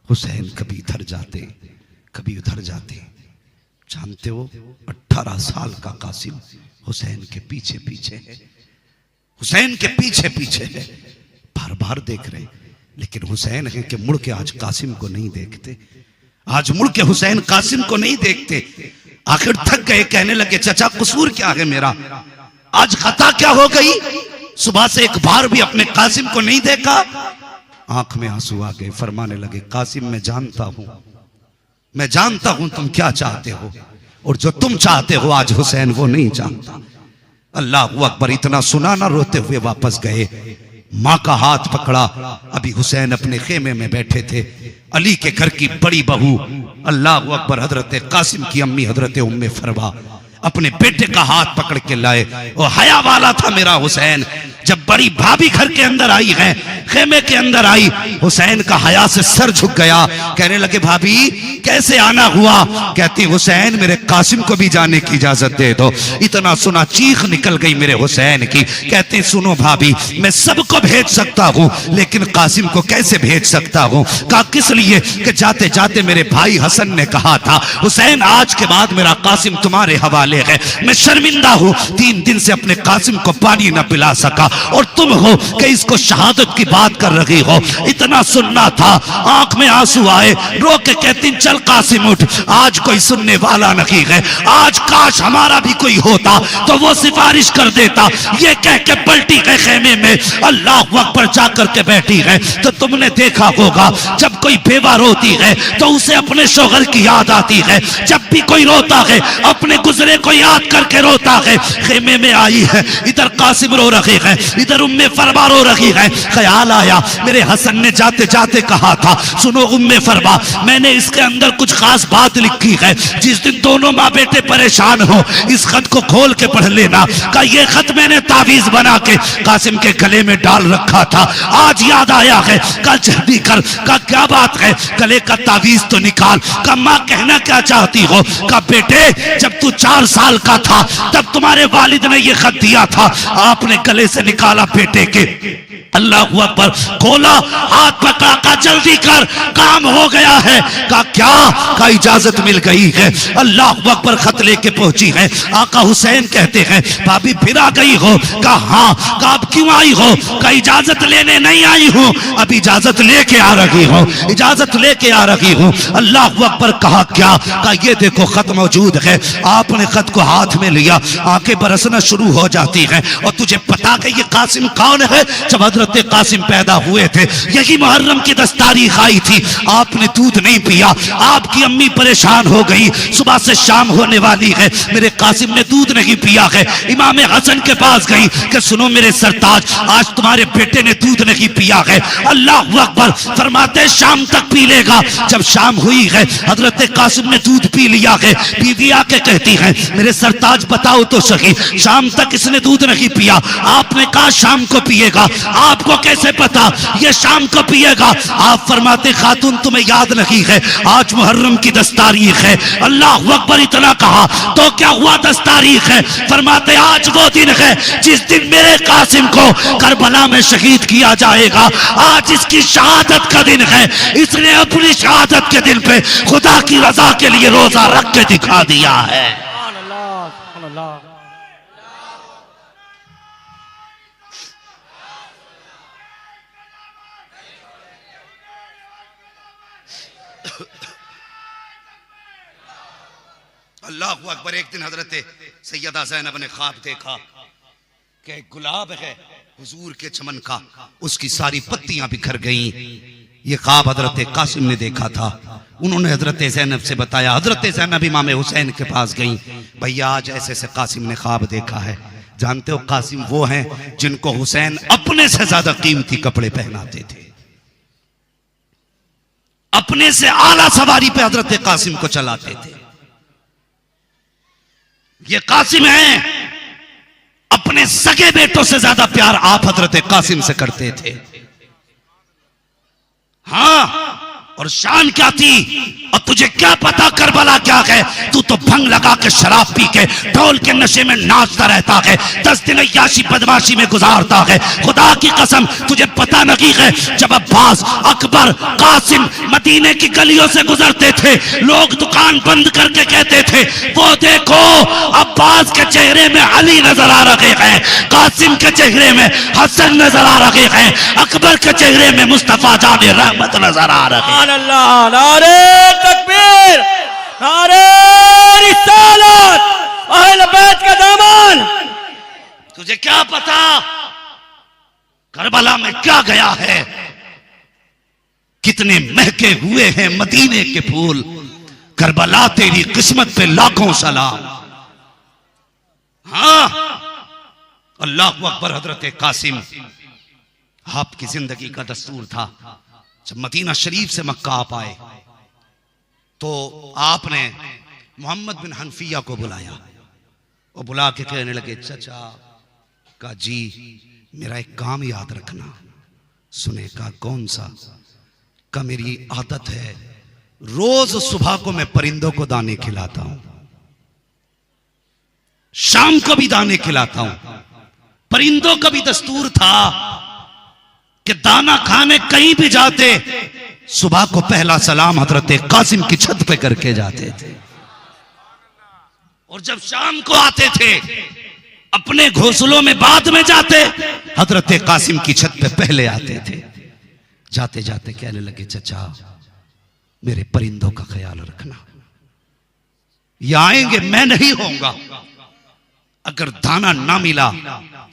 हुसैन कभी इधर जाते कभी उधर जाते। जानते हो 18 साल का कासिम हुसैन के पीछे पीछे है, हुसैन के पीछे पीछे है, बार बार देख रहे, लेकिन हुसैन है कि मुड़ के आज कासिम को नहीं देखते, आज मुड़ के हुसैन कासिम को नहीं देखते। आखिर थक गए, कहने लगे चाचा कसूर क्या है मेरा, आज खता क्या हो गई, सुबह से एक बार भी अपने कासिम को नहीं देखा। आंख में आंसू आ गए, फरमाने लगे कासिम मैं जानता हूं तुम क्या चाहते हो, और जो तुम चाहते हो आज हुसैन वो नहीं चाहता। अल्लाह अकबर। इतना सुना ना, रोते हुए वापस गए, माँ का हाथ पकड़ा। अभी हुसैन अपने खेमे में बैठे थे, अली के घर की बड़ी बहू अल्लाह अकबर हजरत कासिम की अम्मी हजरत उम्मे फरवा अपने बेटे का हाथ पकड़ के लाए। वो हया वाला था मेरा हुसैन। जब बड़ी भाभी घर के अंदर आई है, खेमे के अंदर आई, हुसैन का हया से सर झुक गया। कहने लगे भाभी कैसे आना हुआ, कहती हुसैन मेरे कासिम को भी जाने की इजाजत दे दो। इतना सुना चीख निकल गई मेरे हुसैन की। कहते सुनो भाभी मैं सबको भेज सकता हूँ, लेकिन कासिम को कैसे भेज सकता हूँ। कहा किस लिए, कि जाते जाते मेरे भाई हसन ने कहा था हुसैन आज के बाद मेरा कासिम तुम्हारे हवाले है। मैं शर्मिंदा हूँ, 3 दिन से अपने कासिम को पानी न पिला सका, और तुम हो कि इसको शहादत की बात कर रही हो। इतना सुनना था, आंख में आंसू आए, रो के कहती चल कासिम उठ, आज कोई सुनने वाला नहीं है, आज काश हमारा भी कोई होता तो वो सिफारिश कर देता। ये कह के पलटी है खेमे में, अल्लाह अकबर जाकर के बैठी है। तो तुमने देखा होगा जब कोई बेवा रोती है तो उसे अपने शोहर की याद आती है, जब भी कोई रोता है अपने गुजरे को याद करके रोता है। खेमे में आई है, इधर कासिम रो रहे हैं, इधर उम्मे फरवा रो रही है। ख्याल आया मेरे हसन ने जाते जाते कहा था सुनो उम्मे फरवा मैंने इसके अंदर कुछ खास बात लिखी है, जिस दिन दोनों माँ बेटे परेशान हो इस खत को खोल के पढ़ लेना। का ये खत मैंने तावीज बना के कासिम के गले में डाल रखा था, आज याद आया है, कल जल्दी कर। का क्या बात है, गले का तावीज तो निकाल। का माँ कहना क्या चाहती हो। का बेटे जब तू 4 साल का था तब तुम्हारे वालिद ने ये खत दिया था, आपने गले से निकाला बेटे के। अल्लाह अकबर, खोला, हाथ पकड़ा, का जल्दी कर काम हो गया है। का क्या, का इजाजत मिल गई है। अल्लाह अकबर खत लेके पहुंची है। आका हुसैन कहते हैं भाभी फिर आ गई हो। का हाँ। का अब क्यों आई हो। का इजाजत लेने नहीं आई हूँ, अब इजाजत लेके आ रही हूँ, इजाजत लेके आ रही हूँ। अल्लाह अकबर। कहा क्या। का ये देखो खत मौजूद है। आपने खत को हाथ में लिया, आंखें बरसना शुरू हो जाती हैं। और तुझे पता है ये कासिम कौन है। जब हजरत कासिम पैदा हुए थे यही मुहर्रम की 10 तारीख आई थी, आपने दूध नहीं पिया, आपकी अम्मी परेशान हो गई, सुबह से शाम होने वाली है, मेरे कासिम ने दूध नहीं पिया है। इमाम हसन के पास गई कि सुनो मेरे सरताज आज तुम्हारे बेटे ने दूध नहीं पिया है। अल्लाह अकबर। फरमाते शाम तक पी लेगा। जब शाम हुई है हजरत कासिम ने दूध पी लिया है। बीवी आके कहती है मेरे सरताज बताओ तो सही शाम तक इसने दूध नहीं पिया, आपने कहा शाम को पिएगा, आपको कैसे पता ये शाम को पिएगा। आप फरमाते खातून तुम्हें याद नहीं है आज मुहर्रम की 10 तारीख है। अल्लाह अकबर। इतना कहा तो क्या हुआ 10 तारीख है। फरमाते आज वो दिन है जिस दिन मेरे कासिम को करबला में शहीद किया जाएगा, आज इसकी शहादत का दिन है। इसने अपनी शहादत के दिन पे खुदा की रजा के लिए रोजा रख के दिखा दिया है। अल्लाह अकबर। एक दिन हजरत सैयदा ज़ैनब ने ख्वाब देखा कि एक गुलाब है हुजूर के चमन का, उसकी सारी पत्तियां बिखर गईं। ये ख्वाब हजरत कासिम ने देखा था। उन्होंने हजरत ज़ैनब से बताया, हजरत ज़ैनब इमाम हुसैन के पास गईं, भैया आज ऐसे से कासिम ने ख्वाब देखा है। जानते हो कासिम वो हैं जिनको हुसैन अपने से ज्यादा कीमती कपड़े पहनाते थे, अपने से आला सवारी पे हजरत कासिम को चलाते थे। ये कासिम है, अपने सगे बेटों से ज्यादा प्यार आप हजरत कासिम से करते थे। हाँ और शान क्या थी, और तुझे क्या पता करबला क्या है। तू तो भंग लगा के शराब पी के ढोल के नशे में नाचता रहता है, 10 दिन याशी बदमाशी में गुजारता है। खुदा की कसम तुझे पता नहीं है, जब अब्बास, अकबर, कासिम मदीने की गलियों से गुजरते थे, लोग दुकान बंद करके कहते थे वो देखो अब्बास के चेहरे में अली नजर आ रहे हैं, कासिम के चेहरे में हसन नजर आ रहे हैं, अकबर के चेहरे में मुस्तफा जाने रहमत नजर आ रहे हैं। अल्लाह, नारे तकबीर, नारे रिसालत, अहले बैत का दामन। तुझे क्या पता करबला में क्या गया है, कितने महके हुए हैं मदीने के फूल। करबला तेरी किस्मत पे लाखों सलाम। हाँ, अल्लाह अकबर। हजरत कासिम, आपकी जिंदगी का दस्तूर था, जब मदीना शरीफ से मक्का आप आए तो आपने मोहम्मद बिन हनफिया को बुलाया और बुला के कहने लगे, चचा का जी मेरा एक काम याद रखना। सुने का कौन सा? का मेरी आदत है रोज सुबह को मैं परिंदों को दाने खिलाता हूं, शाम को भी दाने खिलाता हूं। परिंदों का भी दस्तूर था कि दाना खाने कहीं भी जाते सुबह को पहला सलाम हजरत कासिम की छत पे करके जाते थे, और जब शाम को आते थे अपने घोंसलों में बाद में जाते, हजरत कासिम की छत पे पहले आते थे। जाते जाते कहने लगे, चचा मेरे परिंदों का ख्याल रखना, ये आएंगे मैं नहीं होऊंगा, अगर दाना ना मिला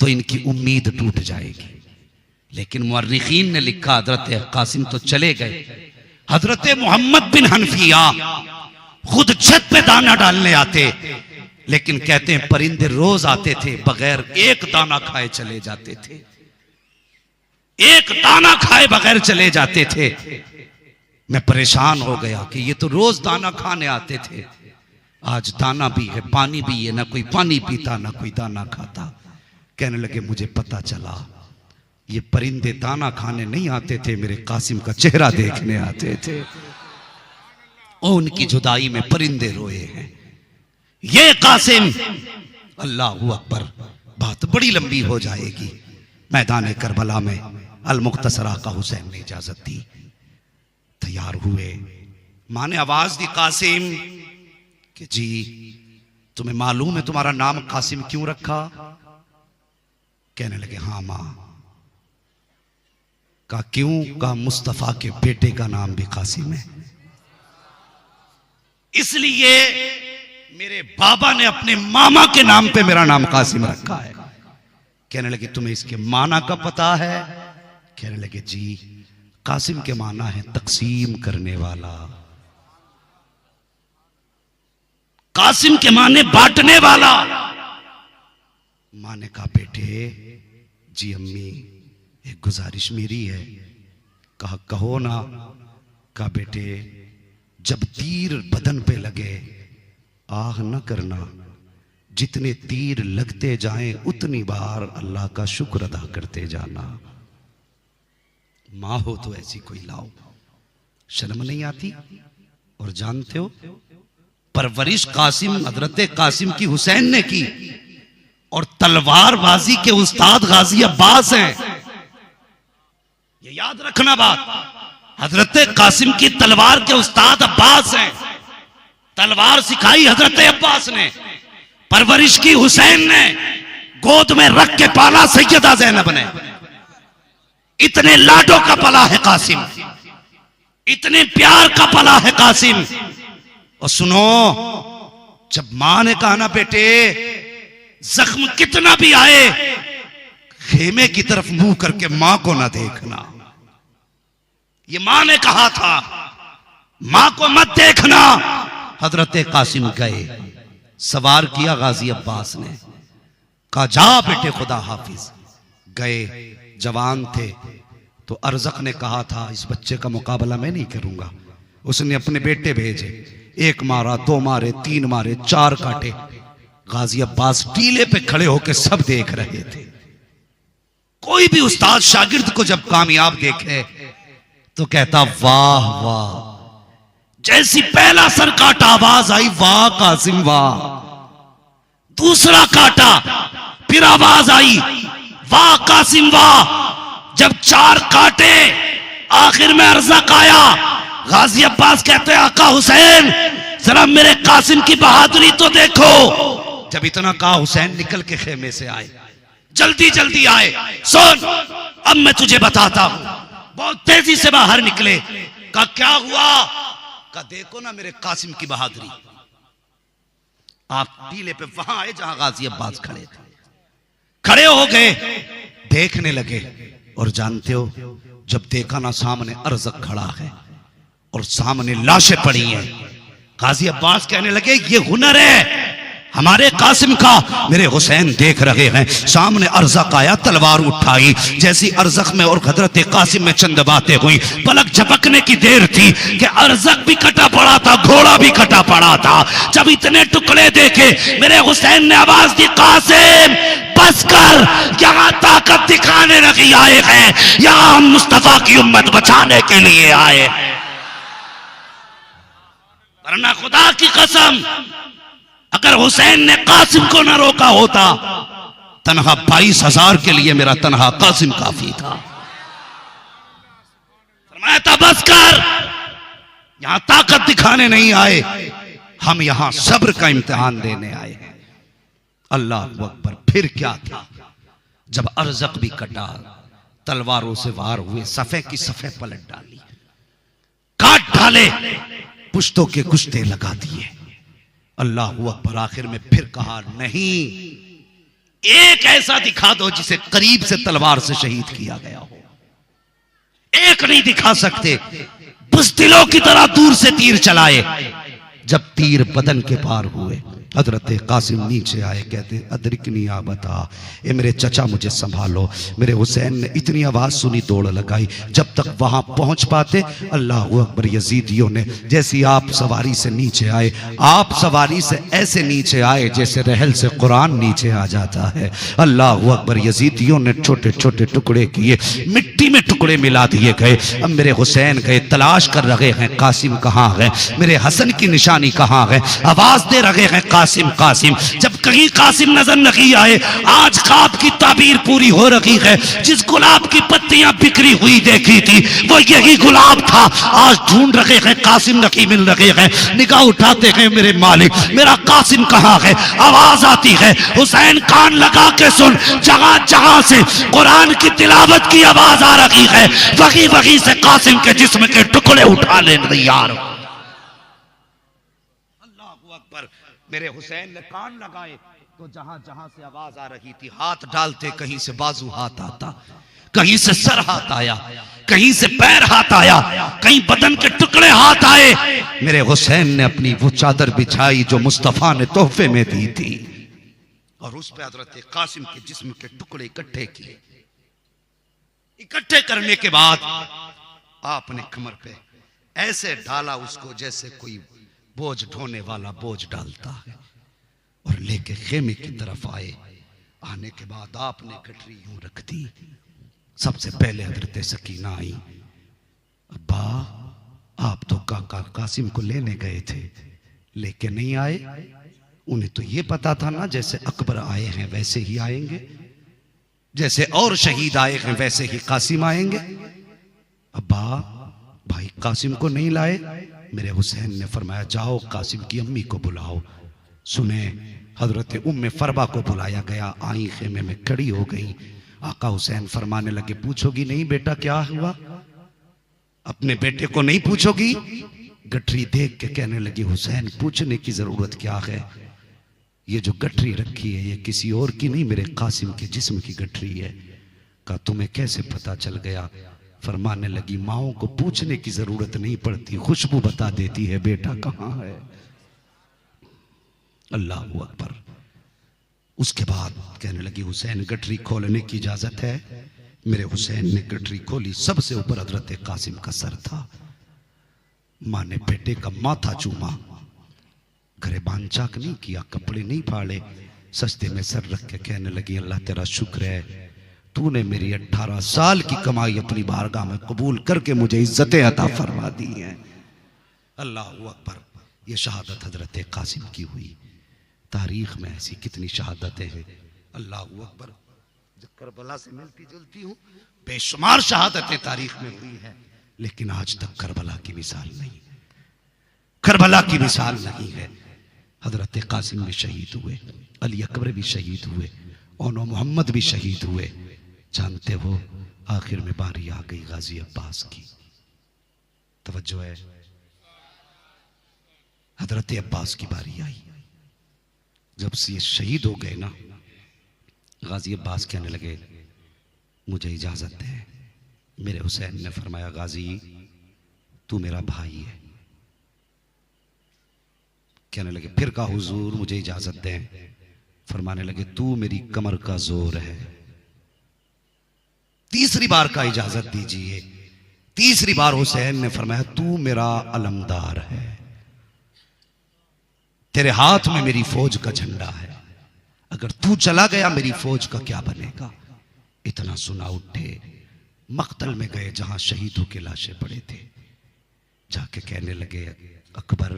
तो इनकी उम्मीद टूट जाएगी। लेकिन मुअर्रिखीन ने लिखा हजरत कासिम तो चले गए, हजरत मोहम्मद बिन हनफिया खुद छत पे दाना डालने आते, लेकिन कहते हैं परिंदे रोज आते थे बगैर एक दाना खाए चले जाते थे, एक दाना खाए बगैर चले जाते थे। मैं परेशान हो गया कि ये तो रोज दाना खाने आते थे, आज दाना भी है पानी भी है, ना कोई पानी पीता ना कोई दाना खाता। कहने लगे मुझे पता चला ये परिंदे दाना खाने नहीं आते थे, मेरे कासिम का चेहरा देखने आते थे, और उनकी जुदाई में परिंदे रोए हैं। ये कासिम, अल्लाह अकबर, बात बड़ी लंबी हो जाएगी। मैदान करबला में अल मुख्तसरा का हुसैन ने इजाजत दी, तैयार हुए। मां ने आवाज दी कासिम कि जी तुम्हें मालूम है तुम्हारा नाम कासिम क्यों रखा? कहने लगे हाँ मां। का क्यों? का मुस्तफा के बेटे का नाम भी कासिम है, इसलिए मेरे बाबा ने अपने मामा के नाम पे मेरा नाम कासिम रखा है। कहने लगे तुम्हें इसके माना का पता है? कहने लगे जी कासिम के माना है तकसीम करने वाला, कासिम के माने बांटने वाला। माँ ने कहा बेटे जी अम्मी एक गुजारिश मेरी है। कहा कहो ना। कहा बेटे जब तीर बदन पे लगे आह न करना, जितने तीर लगते जाएं उतनी बार अल्लाह का शुक्र अदा करते जाना। मां हो तो ऐसी कोई लाओ, शर्म नहीं आती? और जानते हो परवरिश कासिम हजरत कासिम की हुसैन ने की, और तलवारबाजी के उस्ताद गाजी अब्बास हैं। ये याद रखना बात, हजरत कासिम की तलवार के उस्ताद अब्बास हैं। तलवार सिखाई हजरत अब्बास ने, परवरिश की हुसैन ने, गोद में रख के पाला सैयदा ज़ैनब ने। इतने लाडों का पला है कासिम, इतने प्यार का पला है कासिम। और सुनो, जब मां ने कहा ना बेटे जख्म कितना भी आए खेमे की तरफ मुंह करके मां को ना देखना, ये मां ने कहा था, मां को मत देखना। हजरत कासिम गए, सवार किया गाजी अब्बास ने, कहा जा बेटे खुदा हाफिज। गए, जवान थे तो अरजक ने कहा था इस बच्चे का मुकाबला मैं नहीं करूंगा। उसने अपने बेटे भेजे, एक मारा, दो मारे, तीन मारे, चार काटे। गाजी अब्बास टीले पे खड़े होकर सब देख रहे थे। कोई भी उस्ताद शागिर्द को जब कामयाब देखे तो कहता वाह वाह। जैसी पहला सर काटा आवाज आई वाह कासिम वाह। दूसरा काटा फिर आवाज आई वाह कासिम वाह। जब 4 काटे आखिर में अरज़क आया। गाजी अब्बास कहते हैं आका हुसैन जरा मेरे कासिम की बहादुरी तो देखो। जब इतना कहा हुसैन निकल के खेमे से आए, जल्दी जल्दी आए। सुन अब मैं तुझे बताता हूं। बहुत तेजी से बाहर निकले। कहा क्या हुआ? कहा देखो ना मेरे कासिम की बहादुरी। आप टीले पे वहां आए जहां गाजी अब्बास खड़े थे। खड़े हो गए, देखने लगे। और जानते हो जब देखा ना सामने अरज़क खड़ा है और सामने लाशें पड़ी हैं, गाजी अब्बास कहने लगे ये हुनर है हमारे कासिम का। मेरे हुसैन देख रहे हैं सामने अरज़क आया, तलवार उठाई। जैसी अरज़क में और हजरत कासिम में चंद बातें हुई। पलक झपकने की देर थी कि अरज़क भी कटा पड़ा था, घोड़ा भी कटा पड़ा था। जब इतने टुकड़े देखे मेरे हुसैन ने आवाज दी कासिम बस कर, यहां ताकत दिखाने नहीं आए हैं, यहां हम मुस्तफा की उम्मत बचाने के लिए आए हैं। वरना खुदा की कसम अगर हुसैन ने कासिम को न रोका होता, तनहा 22,000 के लिए मेरा तनहा कासिम काफी था। फरमाया था बस कर, यहां ताकत दिखाने नहीं आए, हम यहां सब्र का इम्तिहान देने आए हैं। अल्लाह अकबर। फिर क्या था? जब अरज़क भी कटा, तलवारों से वार हुए, सफ़े की सफ़े पलट डाली, काट डाले, पुश्तों के कुश्ते लगा दिए। अल्लाह अकबर। आखिर में फिर कहा नहीं, एक ऐसा दिखा दो जिसे करीब से तलवार से शहीद किया गया हो। एक नहीं दिखा सकते, बुज़दिलों की तरह दूर से तीर चलाए। जब तीर बदन के पार हुए, हजरत कासिम नीचे आए, कहते अदरिकनी आ बता, ए मेरे चचा मुझे संभालो। मेरे हुसैन ने इतनी आवाज सुनी, दौड़ लगाई। जब तक वहां पहुंच पाते, अल्लाह अकबर, यजीदियों ने जैसी आप सवारी से नीचे आए, आप सवारी से ऐसे नीचे आए जैसे रहल से कुरान नीचे आ जाता है। अल्लाह अकबर। यजीदियों ने छोटे छोटे टुकड़े किए, मिट्टी में टुकड़े मिला दिए गए। अब मेरे हुसैन गए, तलाश कर रहे हैं कासिम कहाँ है, मेरे हसन की निशानी कहाँ है, आवाज दे रहे हैं कासिम कासिम। जब कहीं कासिम नजर नहीं आए, आज ख्वाब की ताबीर पूरी हो रही है। जिस गुलाब की पत्तियां बिखरी हुई देखी थी वो यही गुलाब था। आज ढूंढ रहे हैं, कासिम नहीं मिल रहे हैं। निगाह उठाते हैं, मेरे मालिक मेरा कासिम कहाँ है। आवाज आती है, हुसैन कान लगा के सुन, जहां जहां से कुरान की तिलावत की आवाज आ रही है, वही वही से कासिम के जिस्म के टुकड़े उठा ले तैयार। मेरे हुसैन ने कान लगाए तो जहां जहां से आवाज आ रही थी, हाथ डालते, कहीं से बाजू हाथ आता, कहीं से सर हाथ आया, कहीं से पैर हाथ आया, कहीं बदन के टुकड़े हाथ आए। मेरे हुसैन ने अपनी वो चादर बिछाई जो मुस्तफा ने तोहफे में दी थी, और उस पे हजरत कासिम के जिस्म के टुकड़े इकट्ठे किए। इकट्ठे करने के बाद आपने कमर पे ऐसे डाला उसको जैसे कोई बोझ ढोने वाला बोझ डालता है, और लेके खेमे की तरफ आए। आने के बाद आपने गठरी यूं रख दी। सबसे पहले हजरत सकीना आई। अब्बा आप तो काका कासिम को लेने गए थे, लेके नहीं आए। उन्हें तो ये पता था ना जैसे अकबर आए हैं वैसे ही आएंगे, जैसे और शहीद आए हैं वैसे ही कासिम आएंगे। अब्बा भाई कासिम को नहीं लाए। मेरे हुसैन ने फरमाया जाओ कासिम की अम्मी को बुलाओ। सुने, हजरत उम्मे फरबा को बुलाया गया। आई खेमे में खड़ी हो गई। आका हुसैन फरमाने लगे पूछोगी नहीं बेटा क्या हुआ, अपने बेटे को नहीं पूछोगी। गठरी देख के कहने लगी हुसैन पूछने की जरूरत क्या है, ये जो गठरी रखी है ये किसी और की नहीं, मेरे कासिम के जिस्म की गठरी है। कहा तुम्हें कैसे पता चल गया। फरमाने लगी माओ को पूछने की जरूरत नहीं पड़ती, खुशबू बता देती है बेटा कहां है। अल्लाह अकबर। उसके बाद कहने लगी हुसैन गठरी खोलने की इजाजत है। मेरे हुसैन ने गठरी खोली, सबसे ऊपर हजरत कासिम का सर था। मां ने बेटे का माथा चूमा, गरेबान चाक नहीं किया, कपड़े नहीं फाड़े, सजदे में सर रख के कहने लगी अल्लाह तेरा शुक्र है तूने मेरी 18 साल की कमाई अपनी बारगाह में कबूल करके मुझे इज्जतें अता फरमा दी हैं। अल्लाह अकबर। ये शहादत हजरत कासिम की हुई। तारीख में ऐसी कितनी शहादतें हैं। अल्लाह अकबर। जब करबला से मिलती जुलती हूँ, बेशुमार शहादतें तारीख में हुई है, लेकिन आज तक करबला की मिसाल नहीं, करबला की मिसाल नहीं है। हजरत कासिम भी शहीद हुए, अली अकबर भी शहीद हुए, ओनो मोहम्मद भी शहीद हुए। जानते हो आखिर में बारी आ गई गाजी अब्बास की। तवज्जो है, हजरत अब्बास की बारी आई। जब से ये शहीद हो गए ना, गाजी अब्बास कहने लगे मुझे इजाजत दे। मेरे हुसैन ने फरमाया गाजी तू मेरा भाई है। कहने लगे फिर कहा हुजूर मुझे इजाजत दें। फरमाने लगे तू मेरी कमर का जोर है। तीसरी बार का इजाजत दीजिए। तीसरी बार हुसैन ने फरमाया तू मेरा अलमदार है, तेरे हाथ में मेरी फौज का झंडा है, अगर तू चला गया मेरी फौज का क्या बनेगा। इतना सुना उठे, मक्तल में गए जहां शहीदों के लाशें पड़े थे। जाके कहने लगे अकबर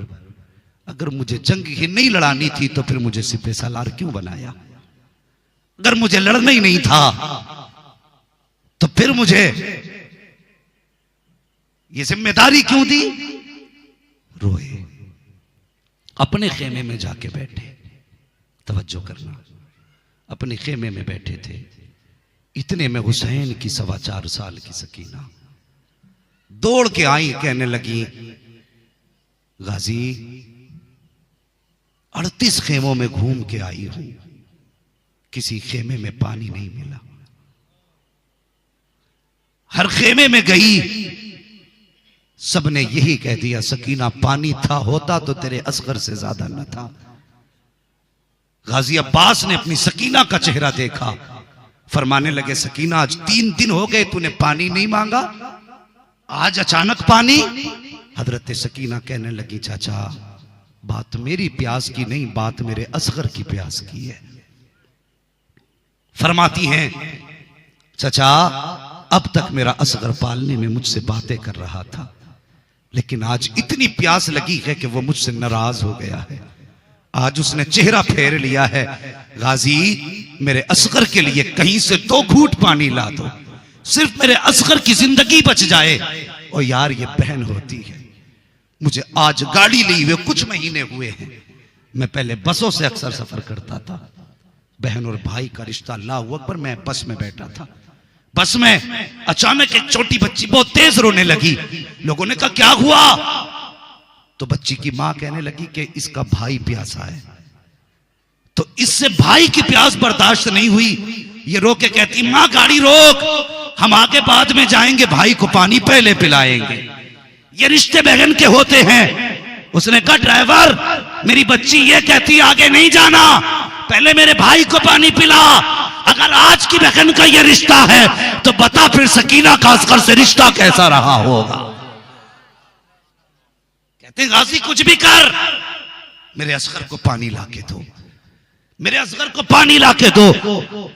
अगर मुझे जंग ही नहीं लड़ानी थी तो फिर मुझे सिपह सालार क्यों बनाया। अगर मुझे लड़ना ही नहीं था तो फिर मुझे ये जिम्मेदारी क्यों दी। रोए, अपने खेमे में जाके बैठे। तवज्जो करना, अपने खेमे में बैठे थे। इतने में हुसैन की 4.25 साल की सकीना दौड़ के आई, कहने लगी गाजी 38 खेमों में घूम के आई हूं, किसी खेमे में पानी नहीं मिला। हर खेमे में गई, सबने यही कह दिया सकीना पानी था होता तो तेरे असगर से ज्यादा न था। गाजी अब्बास ने अपनी सकीना का चेहरा देखा, फरमाने लगे सकीना आज 3 दिन हो गए तूने पानी नहीं मांगा, आज अचानक पानी। हजरत सकीना कहने लगी चाचा बात मेरी प्यास की नहीं, बात मेरे असगर की प्यास की है। फरमाती हैं चाचा अब तक मेरा असगर पालने में मुझसे बातें कर रहा था, लेकिन आज इतनी प्यास लगी है कि वो मुझसे नाराज हो गया है। आज उसने चेहरा फेर लिया है। गाजी मेरे असगर के लिए कहीं से 2 घूंट पानी ला दो, सिर्फ मेरे असगर की जिंदगी बच जाए। और यार ये बहन होती है। मुझे आज गाड़ी ली हुए कुछ महीने हुए हैं, मैं पहले बसों से अक्सर सफर करता था। बहन और भाई का रिश्ता, अल्लाहू अकबर। मैं बस में बैठा था, बस में अचानक एक छोटी बच्ची बहुत तेज रोने लगी। लोगों ने कहा क्या हुआ, तो बच्ची की मां कहने लगी कि इसका भाई प्यासा है। तो इससे भाई की प्यास बर्दाश्त नहीं हुई, ये रो के कहती मां गाड़ी रोक, हम आगे बाद में जाएंगे, भाई को पानी पहले पिलाएंगे। ये रिश्ते बहन के होते हैं। उसने कहा ड्राइवर मेरी बच्ची ये कहती आगे नहीं जाना, पहले मेरे भाई को पानी पिला। अगर आज की बहन का ये रिश्ता है तो बता फिर सकीना का असगर से रिश्ता कैसा रहा होगा। कहते गाजी कुछ भी कर, मेरे असगर को पानी लाके दो, मेरे असगर को पानी लाके दो।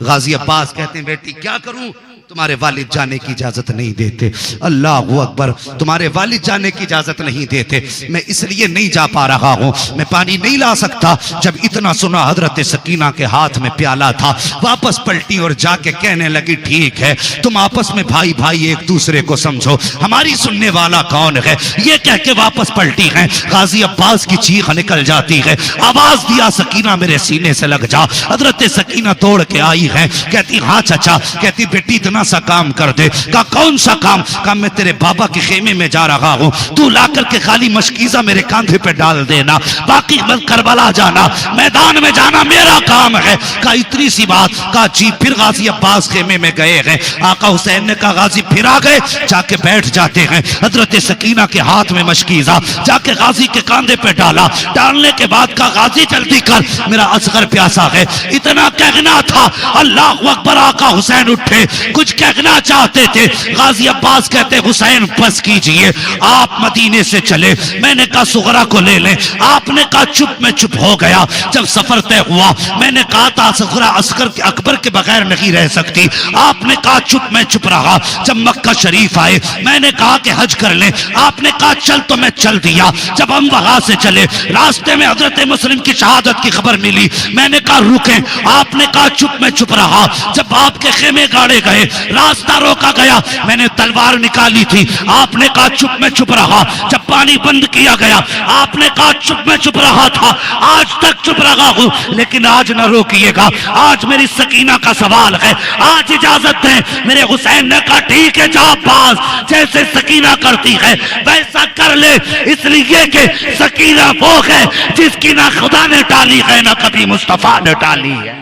गाजी अब्बास कहते हैं बेटी क्या करूं, तुम्हारे वालिद जाने की इजाजत नहीं देते। अल्लाहू अकबर, तुम्हारे वालिद जाने की इजाजत नहीं देते, मैं इसलिए नहीं जा पा रहा हूं, मैं पानी नहीं ला सकता। जब इतना सुना हजरत सकीना के हाथ में प्याला था, वापस पलटी और जाके कहने लगी ठीक है तुम आपस में भाई भाई एक दूसरे को समझो, हमारी सुनने वाला कौन है। ये कह के वापस पलटी है। गाजी अब्बास की चीख निकल जाती है, आवाज दिया सकीना मेरे सीने से लग जा। हजरत सकीना दौड़ के आई है, कहती हाँ चाचा। कहती बेटी इतना सा काम कर दे। कहा कौन सा काम। कहा मैं तेरे बाबा के खेमे में जा रहा हूं, तू लाकर के खाली मशकीजा मेरे कांधे पे डाल देना, बाकी करबला जाना, मैदान में जाना मेरा काम है। कहा इतनी सी बात। कहा जी। फिर गाजी अब्बास खेमे में गए हैं। आका हुसैन ने कहा गाजी फिर आ गए, जाके बैठ जाते हैं। हजरत सकीना के हाथ में मशकीजा जाके गाजी के कांधे पे डाला। डालने के बाद कहा गाजी जल्दी कर मेरा असगर प्यासा है। इतना कहना था, अल्लाह अकबर। आका हुसैन उठे, कुछ कहना चाहते थे। गाजी अब्बास कहते हुसैन बस कीजिए, आप मदीने से चले। मैंने कहा सुगरा को ले लें। आपने कहा चुप, मैं चुप हो गया। जब सफर तय हुआ मैंने कहा था सुगरा अस्कर के अकबर के बगैर नहीं रह सकती। आपने कहा चुप, मैं चुप रहा। जब मक्का शरीफ आए मैंने कहा कि हज कर ले। आपने कहा चल, तो मैं चल दिया। जब हम वहां से चले रास्ते में हजरत मुस्लिम की शहादत की खबर मिली। मैंने कहा रुके। आपने कहा चुप, मैं चुप रहा। जब आपके खेमे गाड़े गए, रास्ता रोका गया, मैंने तलवार निकाली थी। आपने कहा चुप, मैं चुप रहा। जब पानी बंद किया गया आपने कहा चुप, मैं चुप रहा था। आज तक चुप रहा हूं, लेकिन आज न रोकिएगा। आज मेरी सकीना का सवाल है, आज इजाजत दें। मेरे हुसैन ने कहा ठीक है जा अब्बास, जैसे सकीना करती है वैसा कर ले, इसलिए कि सकीना वो है जिसकी ना खुदा ने टाली है ना कभी मुस्तफा ने टाली है।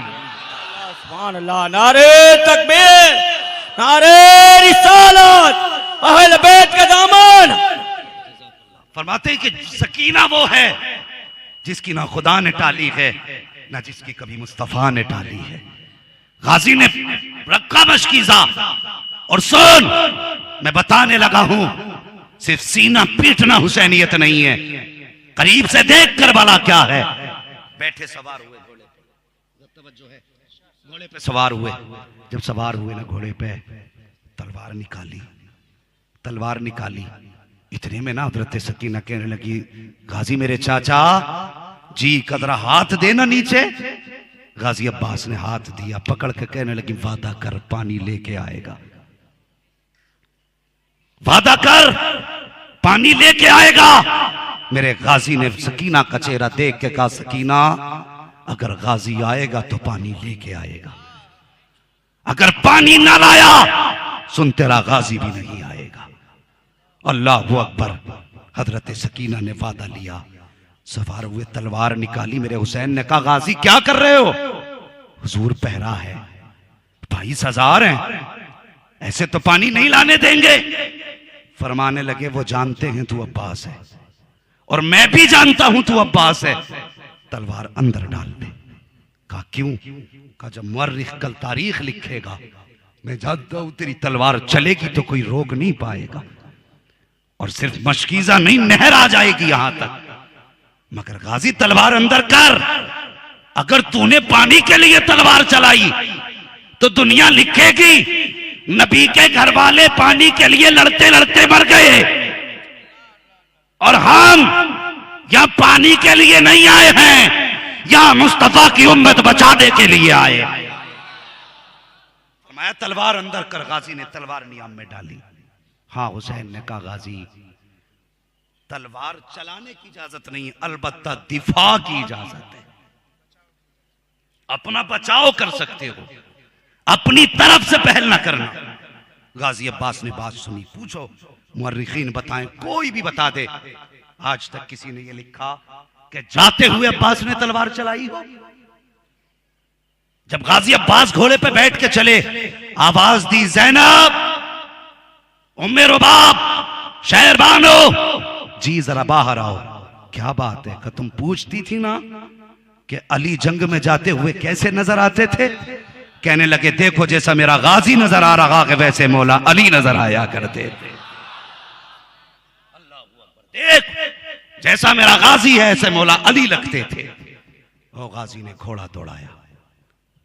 सुभान अल्लाह, नारे तकबीर, नारे रिसालत, अहले बैत का दामन। फरमाते हैं कि सकीना वो है जिसकी ना खुदा ने टाली है ना जिसकी कभी मुस्तफा ने टाली है। गाजी ने रखा मशकीजा और सुन, मैं बताने लगा हूं, सिर्फ सीना पीटना हुसैनियत नहीं है, करीब से देख कर वाला क्या है। बैठे सवार हुए घोड़े पे, तवज्जो है, घोड़े पे सवार हुए। जब सवार हुए ना घोड़े पे, तलवार निकाली, तलवार निकाली। इतने में ना हजरत सकीना कहने लगी गाजी मेरे चाचा जी कदरा हाथ देना नीचे। गाजी अब्बास ने हाथ दिया, पकड़ के कहने लगी वादा कर पानी लेके आएगा, वादा कर पानी लेके आएगा। मेरे गाजी ने सकीना का चेहरा देख के कहा सकीना अगर गाजी आएगा तो पानी लेके आएगा, अगर पानी ना लाया सुन तेरा गाजी भी नहीं आएगा। अल्लाह अकबर। हजरत सकीना ने वादा लिया, सवार हुए, तलवार निकाली। मेरे हुसैन ने कहा गाजी क्या कर रहे हो? हुजूर पहरा है, 22,000 हैं, ऐसे तो पानी नहीं लाने देंगे। फरमाने लगे वो जानते हैं तू अब्बास है और मैं भी जानता हूं तू अब्बास है, तलवार अंदर डाल दे। कहा क्यों? कहा जब मुअर्रिख कल तारीख लिखेगा मैं जानता हूं तेरी तलवार चलेगी तो कोई रोक नहीं पाएगा, और सिर्फ मशकीजा नहीं नहर आ जाएगी यहां तक। मगर गाजी तलवार अंदर कर, अगर तूने पानी के लिए तलवार चलाई तो दुनिया लिखेगी नबी के घर वाले पानी के लिए लड़ते लड़ते मर गए और हम यहां पानी के लिए नहीं आए हैं, यहां मुस्तफा की उम्मत बचाने के लिए आए। मैं तलवार अंदर कर। गाजी ने तलवार नियाम में डाली। हाँ हुसैन ने कहा गाजी तलवार चलाने की इजाजत नहीं, अलबत्ता दिफा की इजाजत है। अपना बचाव कर सकते हो, अपनी तरफ से पहल ना करना। गाजी अब्बास ने बात सुनी। पूछो मुअर्रिखीन बताएं, कोई भी बता दे आज तक किसी ने ये लिखा कि जाते हुए अब्बास ने तलवार चलाई हो। जब गाजी अब्बास घोड़े पे बैठ के चले, आवाज दी ज़ैनब, उम्मे रुबाब, शहरबानो, जी जरा बाहर आओ। क्या बात है? कि तुम पूछती थी ना कि अली जंग में जाते हुए कैसे नजर आते थे? कहने लगे देखो जैसा मेरा गाजी नजर आ रहा है वैसे मौला अली नजर आया करते थे। देख जैसा मेरा गाजी है ऐसे मौला अली लगते थे। वो गाजी ने घोड़ा दौड़ाया,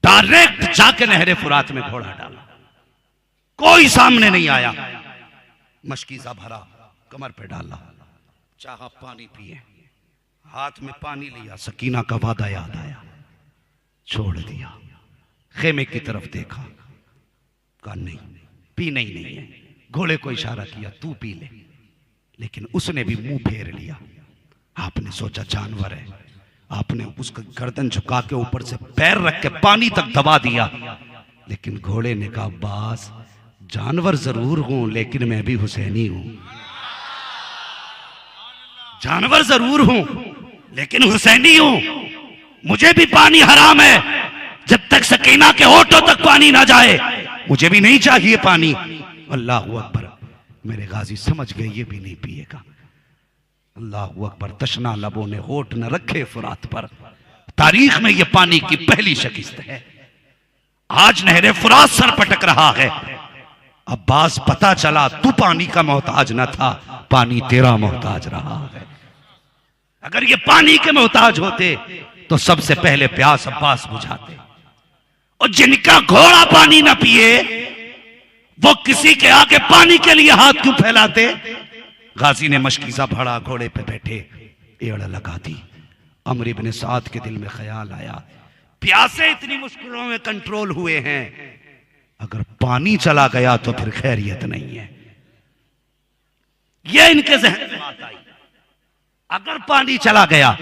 डायरेक्ट जाके नहरे फुरात में घोड़ा डाला, कोई सामने नहीं आया। मशकीजा भरा, कमर पे डाला, चाहा पानी पिए, हाथ में पानी लिया, सकीना का वादा याद आया, छोड़ दिया। खेमे की तरफ देखा, कहा नहीं पीना ही नहीं है। घोड़े को इशारा किया तू पी ले, लेकिन उसने भी मुंह फेर लिया। आपने सोचा जानवर है, आपने उसका गर्दन झुका के ऊपर से पैर रख के पानी तक दबा दिया, लेकिन घोड़े ने कहा बास जानवर जरूर हूं लेकिन मैं भी हुसैनी हूं। जानवर जरूर हूं लेकिन हुसैनी हूं, मुझे भी पानी हराम है। जब तक सकीना के होठों तक पानी ना जाए मुझे भी नहीं चाहिए पानी। अल्लाह अकबर। मेरे गाजी समझ गए ये भी नहीं पिएगा। अल्लाह अकबर। तशना लबों ने होठ न रखे फुरात पर। तारीख में यह पानी की पहली शिकस्त है। आज नहरे फुरात सर पटक रहा है, अब्बास पता चला तू पानी का मोहताज न था, पानी तेरा मोहताज रहा है। अगर ये पानी के मोहताज होते तो सबसे पहले प्यास अब्बास बुझाते, और जिनका घोड़ा पानी ना पिए वो किसी के आगे पानी के लिए हाथ क्यों फैलाते। गाजी ने मशकीजा भरा, घोड़े पे बैठे, एड़ लगा दी। अमर इब्न साद के दिल में ख्याल आया, प्यासे इतनी मुश्किलों में कंट्रोल हुए हैं, अगर पानी चला गया तो फिर खैरियत नहीं है। यह इनके ज़हन में बात आई, अगर पानी चला गया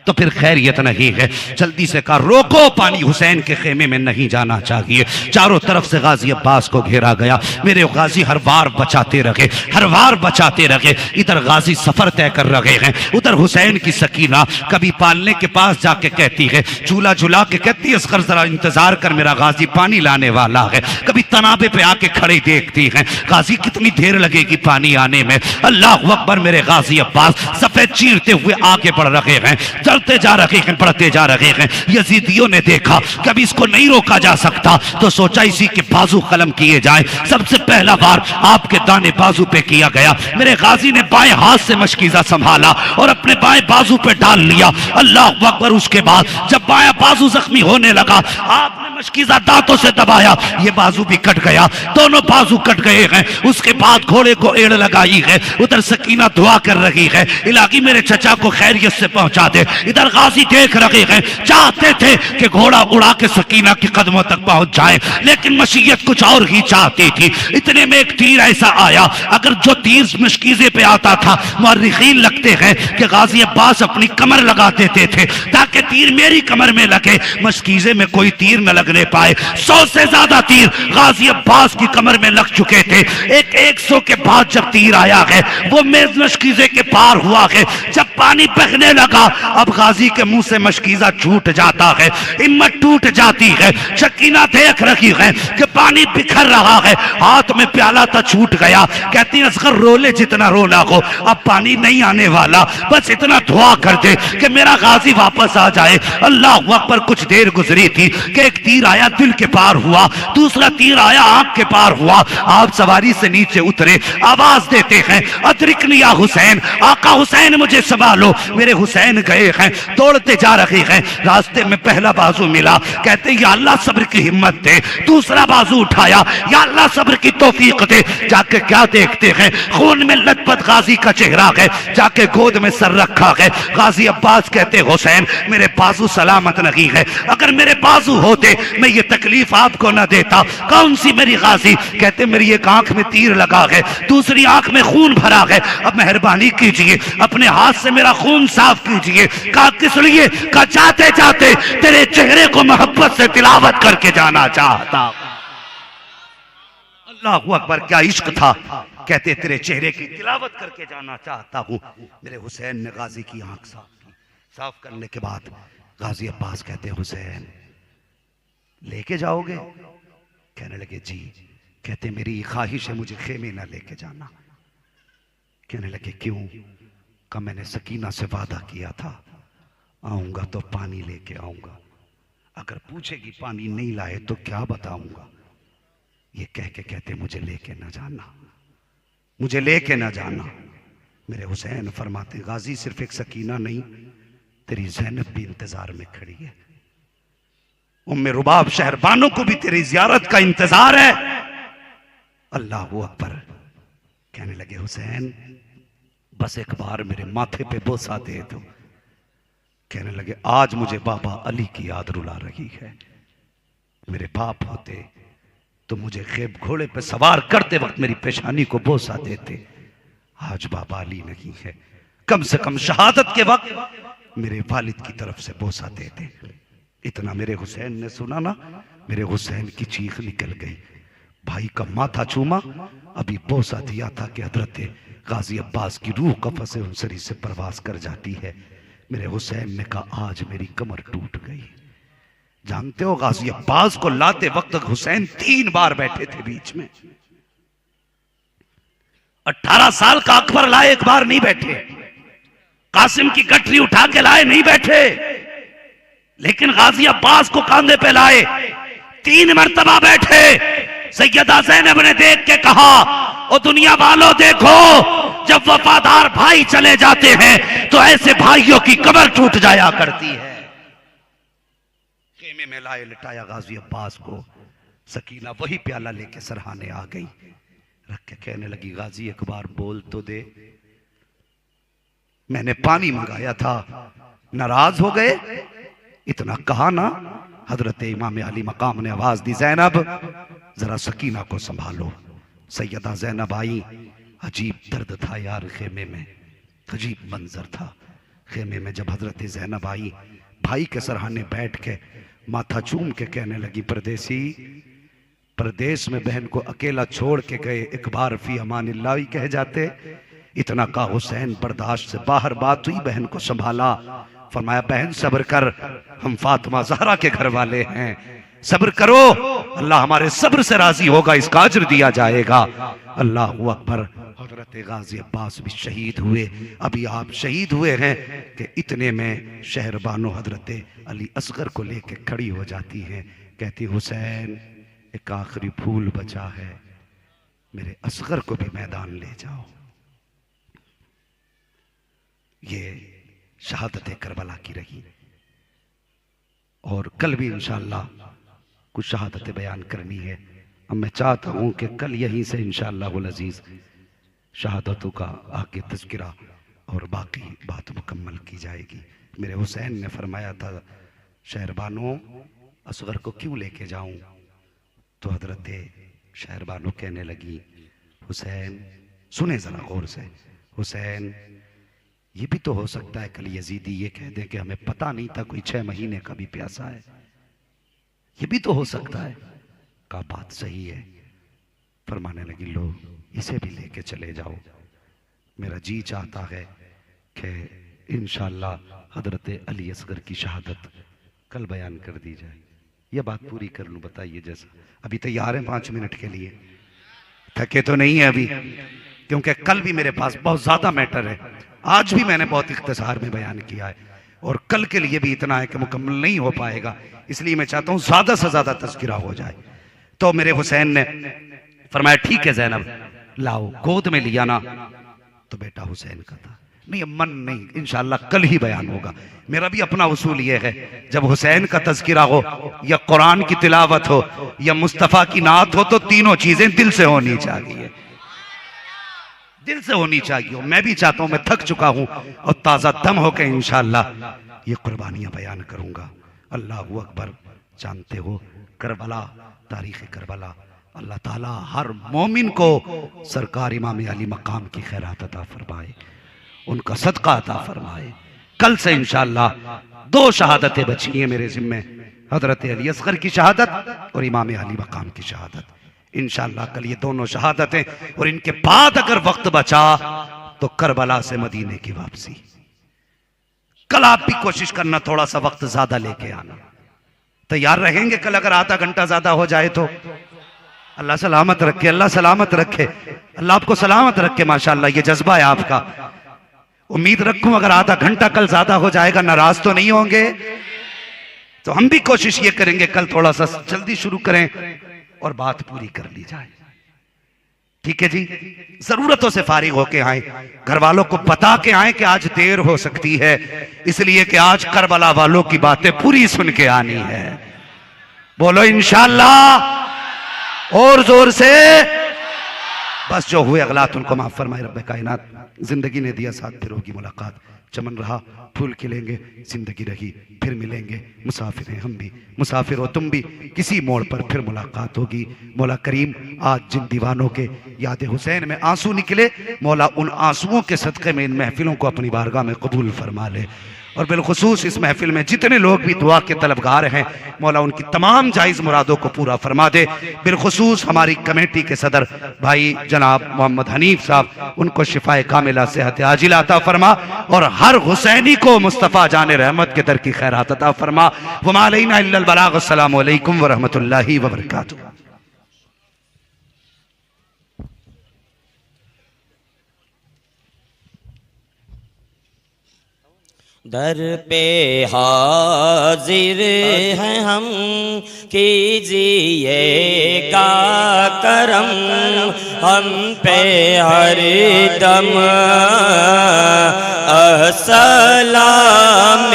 तो फिर खैरियत नहीं है। जल्दी से कहा रोको, पानी हुसैन के खेमे में नहीं जाना चाहिए। चारों तरफ से गाजी अब्बास को घेरा गया। मेरे गाजी हर बार बचाते रहे, हर बार बचाते रहे। इधर गाजी सफर तय कर रहे हैं, उधर हुसैन की सकीना कभी पालने के पास जाके कहती है, झूला झूला के कहती है असगर जरा इंतजार कर, मेरा गाजी पानी लाने वाला है। कभी तनाबे पे आके खड़े देखती हैं, गाजी कितनी देर लगेगी पानी आने में। अल्लाह अकबर, मेरे गाजी अब्बास सफेद चीरते हुए आगे बढ़ रहे हैं, चलते जा रहे हैं, बढ़ते जा रहे हैं। यजीदियों ने देखा कभी इसको नहीं रोका जा सकता, तो सोचा इसी के बाजू कलम किए जाए। सबसे पहला बार आपके दाने बाजू पे किया गया। मेरे गाजी ने बाएं हाथ से मशकीजा संभाला और अपने बाएं बाजू पे डाल लिया। अल्लाह अकबर। उसके बाद जब बायां बाजू जख्मी होने लगा, आपने मशकीजा दांतों से दबाया, ये बाजू भी कट गया, दोनों बाजू कट गए हैं। उसके बाद घोड़े को एड़ लगाई है। उधर सकीना दुआ कर रही है, इलाही मेरे चचा को खैरियत से पहुंचा दे। इधर गाजी देख रहे हैं, चाहते थे कि घोड़ा उड़ा के सकीना के कदमों तक पहुंच जाए, लेकिन मशीयत कुछ और ही चाहती थी। इतने में एक तीर ऐसा आया, अगर जो तीर मशकीजे पे आता था, मुअर्रिखीन लगते हैं कि गाजी अब्बास अपनी कमर लगा देते थे ताकि तीर मेरी कमर में लगे, मशकीजे में कोई तीर न लगने पाए। 100 से ज्यादा तीर गाजी अब्बास की कमर में लग चुके थे। 100 के बाद जब तीर आया है, वो मेज मशकीजे के पार हुआ है। जब पानी बहने लगा, अब गाजी के मुंह से मशकीजा छूट जाता है, हिम्मत टूट जाती है। शकीना देख रही है कि पानी बिखर रहा है, हाथ में प्याला था छूट गया। कहती है असगर रोले जितना रोना हो, अब पानी नहीं आने वाला, बस इतना दुआ कर दे कि मेरा गाजी वापस आ जाए। अल्लाह अकबर। कुछ देर गुजरी थी कि एक तीर आया, दिल के पार हुआ, दूसरा तीर आया, आंख के पार हुआ। आप सवारी से नीचे उतरे, आवाज देते हैं अदरिकनी या हुसैन, आका हुसैन मुझे संभालो। मेरे हुसैन गए हैं, दौड़ते जा रहे हैं। रास्ते में पहला बाजू मिला, कहते या अल्लाह सब्र की हिम्मत दे। दूसरा बाजू उठाया, या अल्लाह सब्र की तौफीक दे। जाके क्या देखते हैं, खून में लथपथ गाजी का चेहरा है, जाके गोद में सर रखा है। गाजी अब्बास कहते हुसैन मेरे बाजू सलामत नहीं है, अगर मेरे बाजू होते मैं ये तकलीफ आपको न देता। कौन सी मेरी गाजी? कहते मेरी एक आंख में तीर लगा है, दूसरी आंख में खून भरा है, अब मेहरबानी कीजिए अपने हाथ से मेरा खून साफ कीजिए। कहा किस लिए? कहा जाते जाते तेरे चेहरे को मोहब्बत से तिलावत करके जाना चाहता। अल्लाह अकबर, क्या इश्क था। कहते तेरे चेहरे की तिलावत करके जाना चाहता हूं। मेरे हुसैन ने गाजी की आंख साफ की। साफ करने के बाद गाजी अब्बास कहते हुसैन लेके जाओगे? कहने लगे जी। कहते मेरी ख्वाहिश है मुझे खेमे ना लेके जाना। कहने लगे क्यों? का मैंने सकीना से वादा किया था, आऊंगा तो पानी लेके आऊंगा, अगर पूछेगी पानी नहीं लाए तो क्या बताऊंगा। ये कह के कहते मुझे लेके ना जाना, मुझे लेके ना जाना। मेरे हुसैन फरमाते गाजी सिर्फ एक सकीना नहीं, तेरी ज़ैनब भी इंतजार में खड़ी है, उम्मे रुबाब शहरबानों को भी तेरी जियारत का इंतजार है। अल्लाह अकबर। कहने लगे हुसैन बस एक बार मेरे माथे पे बोसा दे दो। कहने लगे आज मुझे बाबा अली की याद रुला रही है, मेरे बाप होते तो मुझे खेब घोड़े पे सवार करते वक्त मेरी पेशानी को बोसा देते। आज बाबा अली नहीं है, कम से कम शहादत के वक्त मेरे वालिद की तरफ से बोसा देते। इतना मेरे हुसैन ने सुना ना, मेरे हुसैन की चीख निकल गई। भाई का माथा चूमा, अभी बोसा दिया था कि हजरत गाजी अब्बास की रूह कफस उनसरी से परवास कर जाती है। मेरे हुसैन ने कहा आज मेरी कमर टूट गई। जानते हो गाजी अब्बास को लाते वक्त हुसैन 3 बार बैठे थे बीच में। 18 साल का अकबर लाए, एक बार नहीं बैठे। कासिम की गठरी उठा के लाए, नहीं बैठे। लेकिन गाजी अब्बास को कांधे पे लाए, 3 मरतबा बैठे। सैयदा ज़ैनब ने देख के कहा, ओ दुनिया वालों देखो, जब वफादार भाई चले जाते हैं तो ऐसे भाइयों की कब्र टूट जाया करती है। खेमे में लाए लिटाया गाजी अब्बास को। सकीना वही प्याला लेके सरहाने आ गई, रख के कहने लगी, गाजी एक बार बोल तो दे, मैंने पानी मंगाया था, नाराज हो गए? इतना कहा ना। हजरत इमाम अली मकाम ने आवाज दी, ज़ैनब जरा सकीना को संभालो। सैयदा ज़ैनब आई। अजीब दर्द था यार खेमे में, अजीब मंजर था खेमे में। जब हजरत ज़ैनब आई, भाई के सरहाने बैठ के माथा चूम के कहने लगी, परदेसी, परदेश में बहन को अकेला छोड़ के गए, एक बार फी अमानिल्लाह ही कह जाते। इतना का हुसैन बर्दाश्त से बाहर बात हुई, बहन को संभाला। फरमाया, बहन सब्र कर, हम फातिमा ज़हरा के घर वाले हैं, सब्र करो, अल्लाह हमारे सब्र से राजी होगा, इसका अज्र दिया जाएगा। अल्लाह अकबर। हजरत गाजी अब्बास भी शहीद हुए। अभी आप शहीद हुए हैं कि इतने में शहरबानो हजरत अली असगर को लेके खड़ी हो जाती हैं, कहती, हुसैन एक आखिरी फूल बचा है, मेरे असगर को भी मैदान ले जाओ। ये शहादत करबला की रही। और कल भी इंशाअल्लाह कुछ शहादतें बयान करनी है। अब मैं चाहता हूं कि कल यहीं से इंशाअल्लाह अज़ीज़ शहादतों का आगे तज़किरा और बाकी बात मुकम्मल की जाएगी। मेरे हुसैन ने फरमाया था, शहरबानो असगर को क्यों लेके जाऊं? तो हजरत शहरबानो कहने लगी, हुसैन सुने जरा गौर से, हुसैन ये भी तो हो सकता है कल यजीदी ये कह दे कि हमें पता नहीं था कोई 6 महीने का भी प्यासा है, ये भी तो हो सकता है। का बात सही है। फरमाने लगी, लो इसे भी लेके चले जाओ, मेरा जी चाहता है कि इंशाअल्लाह हजरत अली असगर की शहादत कल बयान कर दी जाए। यह बात पूरी कर लूं, बताइए जैसा। अभी तैयार है 5 मिनट के लिए? थके तो नहीं है अभी? क्योंकि कल भी मेरे पास बहुत ज्यादा मैटर है, आज भी मैंने बहुत इख्तिसार में बयान किया है, और कल के लिए भी इतना है कि मुकम्मल नहीं हो पाएगा, इसलिए मैं चाहता हूं ज्यादा से ज्यादा तज़किरा हो जाए। तो मेरे हुसैन ने फरमाया, ठीक है ज़ैनब लाओ। गोद में लिया ना तो बेटा हुसैन का था। नहीं मन नहीं, इंशाअल्लाह कल ही बयान होगा। मेरा भी अपना उसूल ये है, जब हुसैन का तज़किरा हो या कुरान की तिलावत हो या मुस्तफ़ा की नात हो, तो तीनों चीजें दिल से होनी चाहिए, दिल से होनी चाहिए। मैं भी चाहता हूं, मैं थक चुका हूं और ताज़ा दम होकर इंशाअल्लाह ये कुर्बानियां बयान करूंगा। अल्लाह अकबर। जानते हो करबला, तारीख़ करबला, अल्लाह ताला हर मोमिन को सरकार इमाम अली मकाम की खैरात अता फरमाए, उनका सदका अता फरमाए। कल से इंशाअल्लाह 2 शहादतें बची हैं मेरे ज़िम्मे, हजरत अली असगर की शहादत और इमाम अली मकाम की शहादत। इंशाअल्लाह कल ये दोनों शहादतें, और इनके बाद अगर वक्त बचा तो करबला से मदीने की वापसी। कल आप भी कोशिश करना थोड़ा सा वक्त ज्यादा लेके आना। तैयार रहेंगे कल? अगर आधा घंटा ज्यादा हो जाए तो अल्लाह सलामत रखे, अल्लाह सलामत रखे, अल्लाह आपको सलामत रखे। माशाअल्लाह ये जज्बा है आपका। उम्मीद रखूं अगर आधा घंटा कल ज्यादा हो जाएगा, नाराज तो नहीं होंगे? तो हम भी कोशिश ये करेंगे कल थोड़ा सा जल्दी शुरू करें और बात पूरी कर ली जाए। ठीक है जी? जरूरतों से फारिग होके आए, घर वालों को बता के आए कि आज देर हो सकती है, इसलिए कि आज करबला वालों की बातें पूरी सुन के आनी है। बोलो इंशाअल्लाह और जोर से। बस जो हुए अगलात उनको माफ फरमाए रब्बे कायनात। जिंदगी ने दिया साथ, फिर होगी मुलाकात। चमन रहा फूल खिलेंगे, जिंदगी रही फिर मिलेंगे। मुसाफिर हैं हम भी, मुसाफिर हो तुम भी, किसी मोड़ पर फिर मुलाकात होगी। मौला करीम आज जिन दीवानों के याद हुसैन में आंसू निकले, मौला उन आंसुओं के सदक़े में इन महफिलों को अपनी बारगाह में कबूल फरमा ले। और बिलखुसूस इस महफिल में जितने लोग भी दुआ के तलबगार हैं, मौला उनकी तमाम जायज़ मुरादों को पूरा फरमा दे। बिलखुसूस हमारी कमेटी के सदर भाई जनाब मोहम्मद हनीफ साहब, उनको शिफाए कामिला सेहत आजिला अता फरमा, और हर हुसैनी को मुस्तफ़ा जाने रहमत के दर की खैरात अता फरमा। वमा अलैना इल्लल बलाग। अस्सलामु अलैकुम व रहमतुल्लाहि व बरकातुहू। दर पे हाजिर हैं हम कीजिएगा करम हम पे हरदम अस्सलाम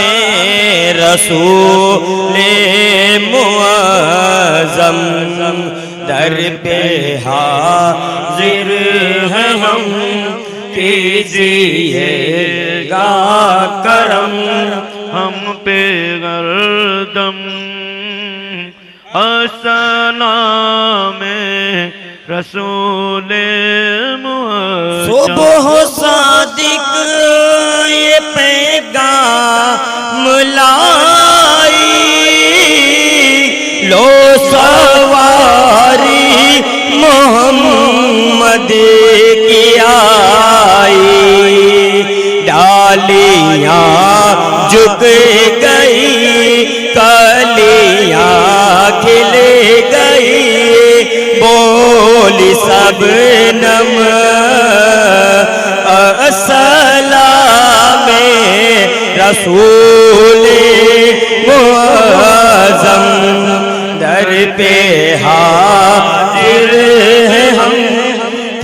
रसूल मुअज़्ज़म दर पे हाजिर हैं हम कीजिएगा करम हम पे हरदम अस्सलाम रसूल मुअज़्ज़म। सुबह सादिक ये पैगाम लाई लो सवारी मोहम्मद की आई डालियाँ झुक गई कलियाँ खिल गई बोली सब नम अस्सलाम रसूल मुअज़्ज़म दर पे हाजिर हैं हम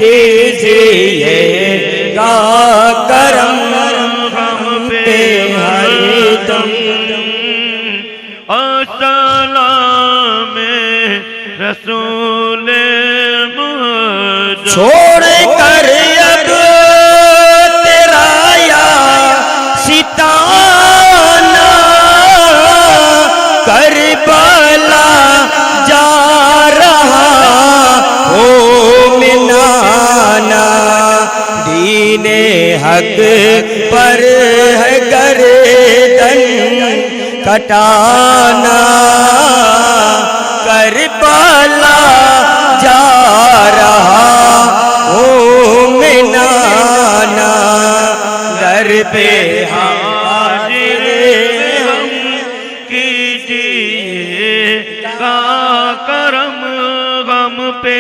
कीजिएगा करम हम पे हरदम अस्सलाम रसूल मुअज़्ज़म। छोड़ कर अब तेरा या सिताना करबला जा रहा हो मिनाना दीने हक पर है गर्दन कटाना करबला जा रहा हो मिनाना दर पे हाजिर हम कीजिएगा करम हम पे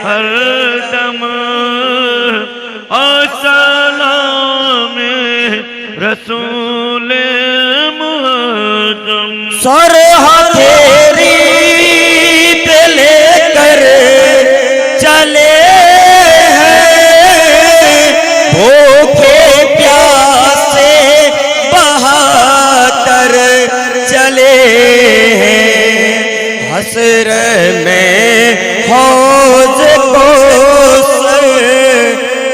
हरदम अस्सलाम रसूल मुअज़्ज़म। सर हथेरी पे लेकर चले हैं भूखे प्यासे बहाकर चले हैं हसर में हौज को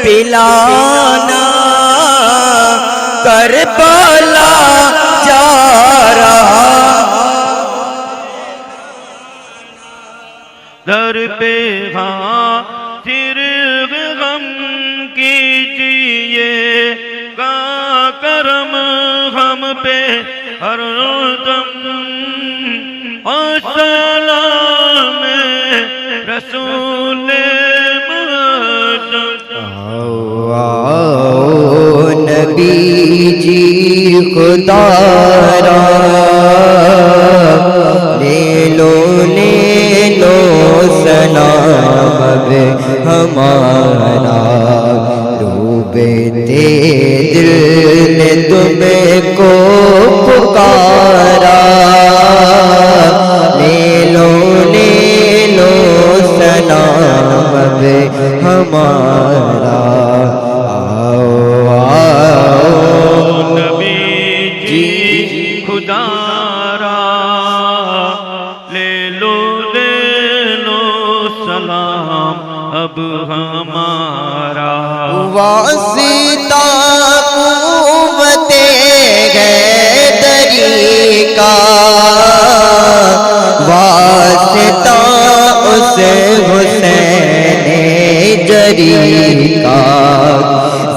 पिलाना करबला जा रहा दर पे हाजिर गम कीजिएगा करम हम पे हरदम अस्सलाम रसूल मुअज़्ज़म। नबी जी खुदारा ले लो सलाम अब हमारा डूबे दिल ने तुमको पुकारा ले लो सलाम अब हमारा आओ नबी जी खुदारा ले लो सलाम अब हमारा वासिता कुव्वते हैदरी का वासिता उस हुसैन जरी का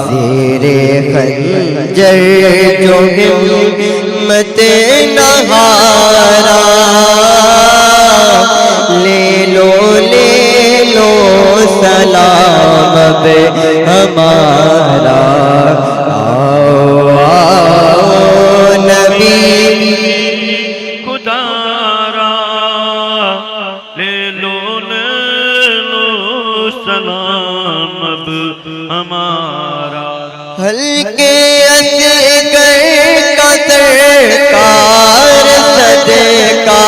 ज़ेरे खंजर जो हिम्मत नहारा ले लो सलाम अब हमारा आओ नबी खुदारा ले लो सलाम अब हमारा हल्के असगर का सरकार सदका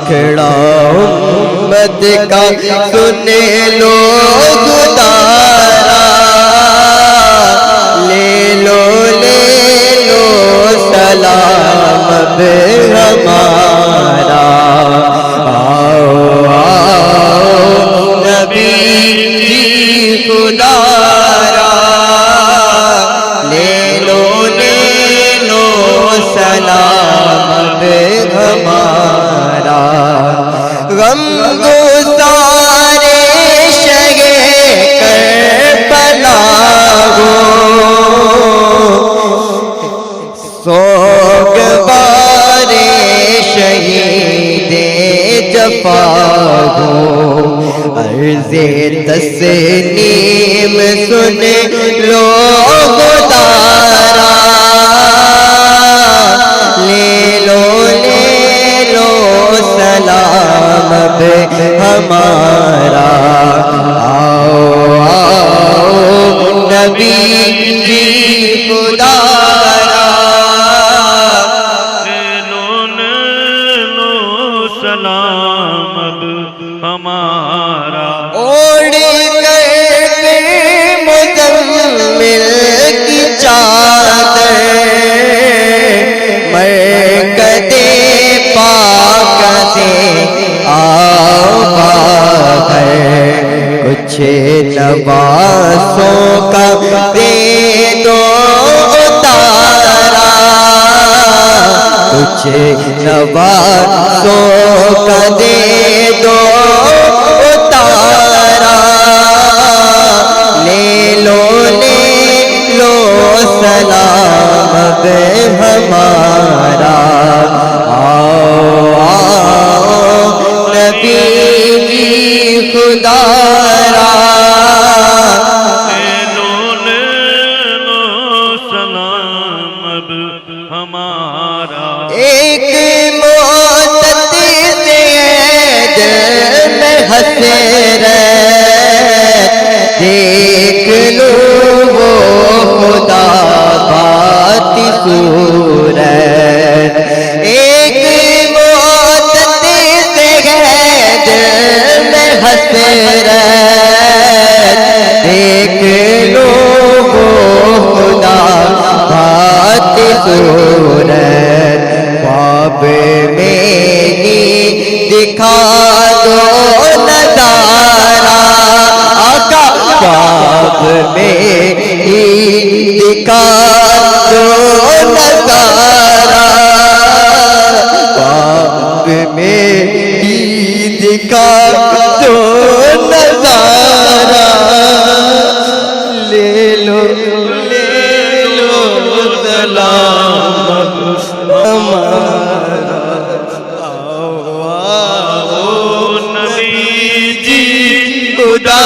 दुखड़ा उम्मत का सुने लो गुजारा, ले लो सलाम अब हमारा। आओ आओ नबी जी खुदारा, ले लो सलाम अब हमारा। गम गुसारे शगे करबला हो, सोगवारे शहीदे जफा हो, अर्ज़े तस्नीम सुन लो गुदारा, ले लो सलाम अब हमारा। आओ आओ नबी जी खुदारा, सलाम अब हमारा। ओढ़ करके मुज़म्मिल की चादर, मरकज़े पाक से आओ बाहर, कुछ नवासों का दे दो उतारा, कुछ नवासों का दे दो उतारा, ले लो सलाम अब हमारा। आओ आओ नबी जी खुदारा, ले लो सलाम अब हमारा। एक मोहब्बत से दिल में हसरत, देख लो वो खुदा बाती सूरत। एक मोहब्बत से दिल में हसरत, देख लो वो खुदा बाती सूरत। ख्वाब में ही दिखा दो नजारा, आका ख्वाब में ही दिखा दो नजारा, ख्वाब में ही दिखा दो नजारा, ले लो सलाम हमारा। आओ आओ नबी जी खुदा